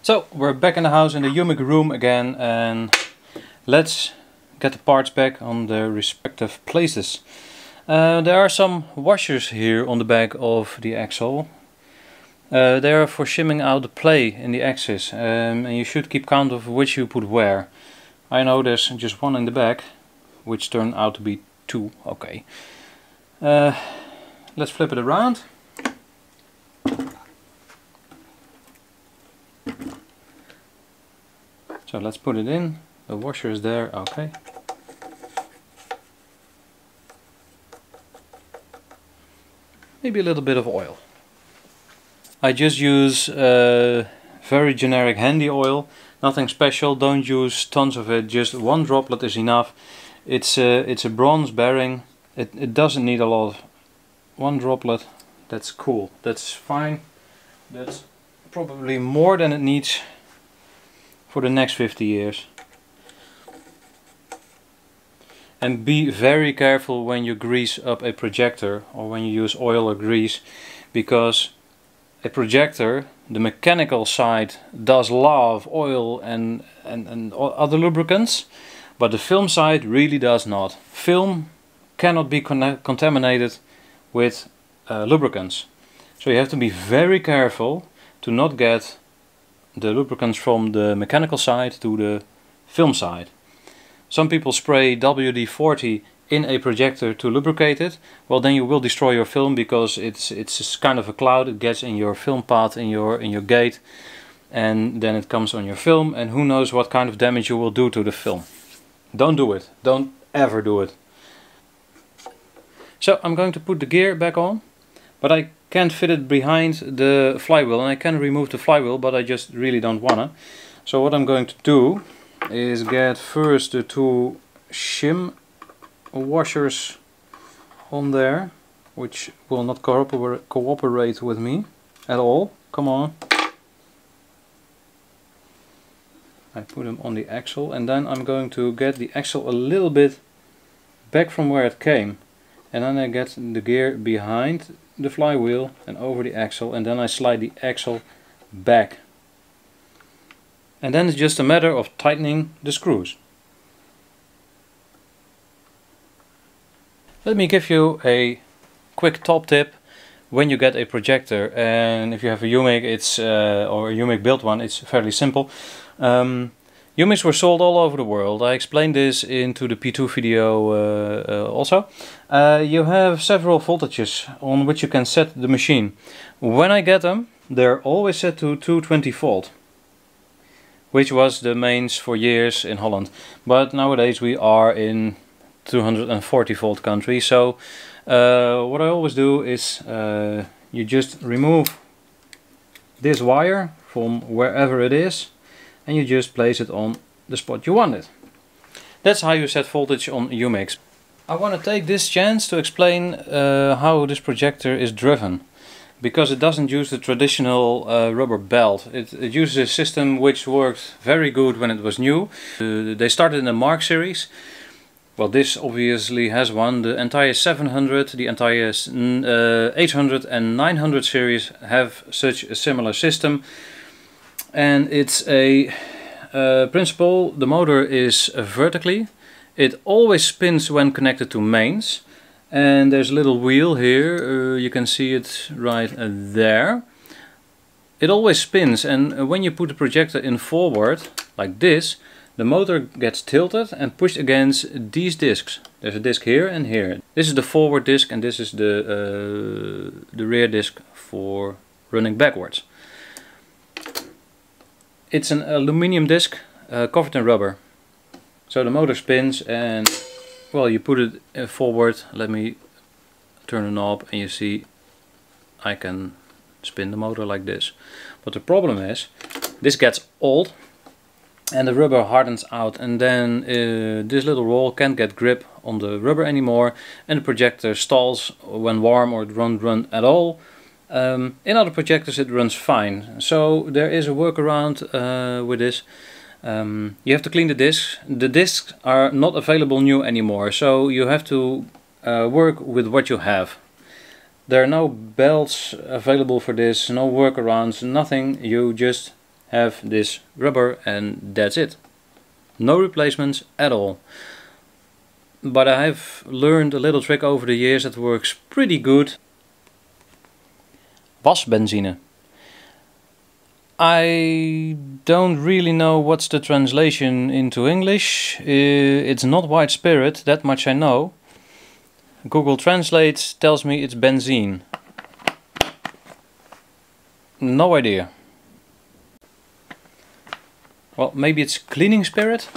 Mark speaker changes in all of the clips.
Speaker 1: So we're back in the house in the Eumig room again, and let's get the parts back on their respective places. There are some washers here on the back of the axle. They are for shimming out the play in the axis, and you should keep count of which you put where. I know there's just one in the back, which turned out to be two. Okay. Let's flip it around. So let's put it in. The washer is there. Okay. Maybe a little bit of oil. I just use very generic handy oil, nothing special. Don't use tons of it, just one droplet is enough. It's a bronze bearing. It doesn't need a lot. One droplet, that's cool, that's fine. That's probably more than it needs for the next 50 years. And be very careful when you grease up a projector or when you use oil or grease, because a projector, the mechanical side, does love oil and other lubricants, but the film side really does not. Film cannot be contaminated with lubricants. So you have to be very careful to not get the lubricants from the mechanical side to the film side. Some people spray WD-40 in a projector to lubricate it. Well, then you will destroy your film, because it's kind of a cloud. It gets in your film path, in your gate, and then it comes on your film, and who knows what kind of damage you will do to the film. Don't do it. Don't ever do it. So I'm going to put the gear back on, but I can't fit it behind the flywheel, and I can remove the flywheel, but I just really don't wanna. So what I'm going to do is get first the two shim washers on there, which will not cooperate with me at all. Come on. I put them on the axle, and then I'm going to get the axle a little bit back from where it came, and then I get the gear behind the flywheel and over the axle, and then I slide the axle back. And then it's just a matter of tightening the screws. Let me give you a quick top tip when you get a projector, and if you have a Eumig, or a Eumig built one, it's fairly simple. Eumigs were sold all over the world. I explained this into the P2 video also. You have several voltages on which you can set the machine. When I get them, they're always set to 220 volt, which was the mains for years in Holland. But nowadays we are in 240 volt country. So what I always do is you just remove this wire from wherever it is, and you just place it on the spot you want it. That's how you set voltage on Eumigs. I want to take this chance to explain how this projector is driven, because it doesn't use the traditional rubber belt. It uses a system which worked very good when it was new. They started in the Mark series. Well, this obviously has one. The entire 700, the entire 800 and 900 series have such a similar system. And it's a principle. The motor is vertically. It always spins when connected to mains. And there's a little wheel here. You can see it right there. It always spins, and when you put the projector in forward, like this, the motor gets tilted and pushed against these discs. There's a disc here and here. This is the forward disc, and this is the rear disc for running backwards. It's an aluminium disc covered in rubber. So the motor spins, and well, you put it forward. Let me turn the knob, and you see I can spin the motor like this. But the problem is, this gets old and the rubber hardens out, and then this little roll can't get grip on the rubber anymore, and the projector stalls when warm, or it won't run at all. In other projectors it runs fine, so there is a workaround with this. You have to clean the discs. The discs are not available new anymore, so you have to work with what you have. There are no belts available for this, no workarounds, nothing. You just have this rubber and that's it. No replacements at all. But I have learned a little trick over the years that works pretty good. Wasbenzine. I don't really know what's the translation into English. It's not white spirit, that much I know. Google Translate tells me it's benzene. No idea. Well, maybe it's cleaning spirit?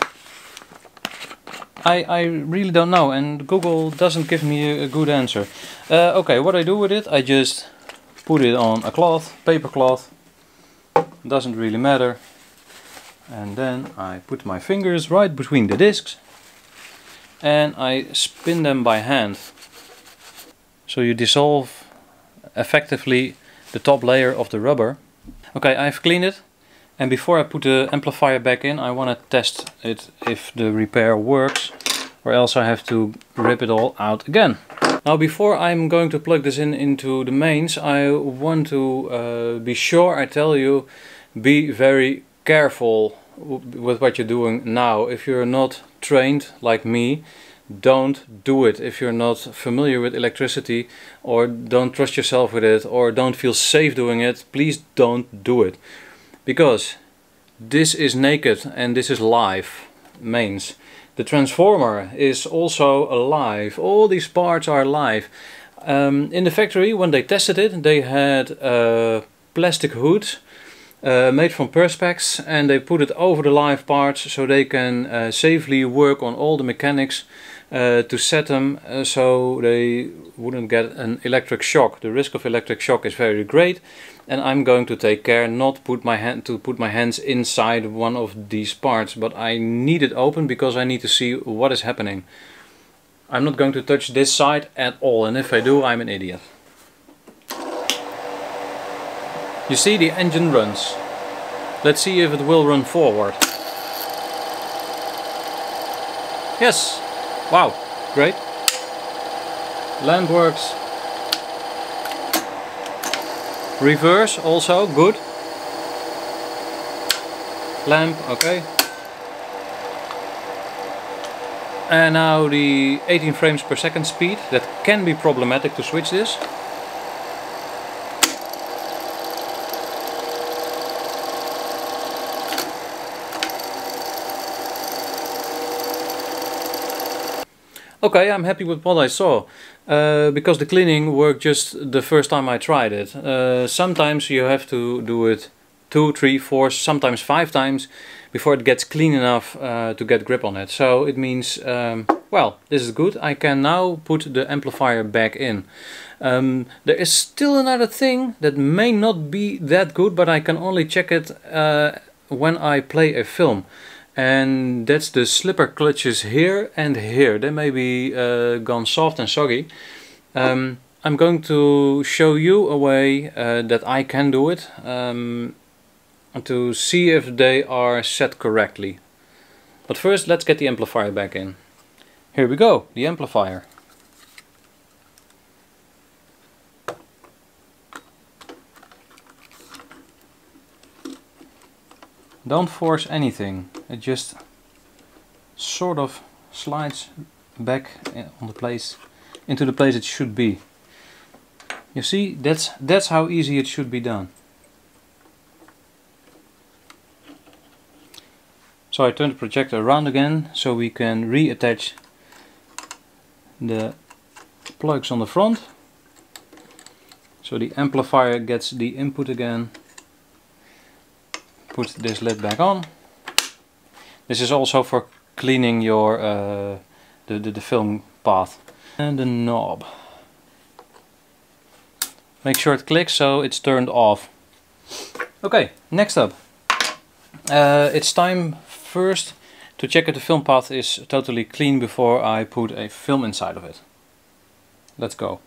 Speaker 1: I really don't know, and Google doesn't give me a good answer. Okay, what I do with it, I just put it on a cloth, paper cloth. Doesn't really matter. And then I put my fingers right between the discs and I spin them by hand. So you dissolve effectively the top layer of the rubber. Okay, I've cleaned it, and before I put the amplifier back in, I want to test it if the repair works, or else I have to rip it all out again. Now, before I'm going to plug this into the mains, I want to be sure I tell you, be very careful with what you're doing now. If you're not trained like me, don't do it. If you're not familiar with electricity, or don't trust yourself with it, or don't feel safe doing it, please don't do it. Because this is naked and this is live mains. The transformer is also alive. All these parts are live. In the factory, when they tested it, they had a plastic hood made from perspex, and they put it over the live parts so they can safely work on all the mechanics to set them so they wouldn't get an electric shock. The risk of electric shock is very great, and I'm going to take care not to put my hands inside one of these parts, but I need it open because I need to see what is happening. I'm not going to touch this side at all, and if I do, I'm an idiot. You see, the engine runs. Let's see if it will run forward. Yes! Wow, great. Lamp works. Reverse also, good. Lamp, okay. And now the 18 frames per second speed. That can be problematic to switch this. Okay, I'm happy with what I saw, because the cleaning worked just the first time I tried it. Sometimes you have to do it 2, 3, 4, sometimes 5 times before it gets clean enough to get grip on it. So it means, well, this is good. I can now put the amplifier back in. There is still another thing that may not be that good, but I can only check it when I play a film. And that's the slipper clutches here and here. They may be gone soft and soggy. I'm going to show you a way that I can do it to see if they are set correctly. But first, let's get the amplifier back in. Here we go, the amplifier. Don't force anything, it just sort of slides back on the place, into the place it should be. You see, that's how easy it should be done. So I turn the projector around again so we can reattach the plugs on the front. So the amplifier gets the input again. Put this lid back on. This is also for cleaning your the film path. And the knob. Make sure it clicks so it's turned off. Okay, next up. It's time first to check if the film path is totally clean before I put a film inside of it. Let's go.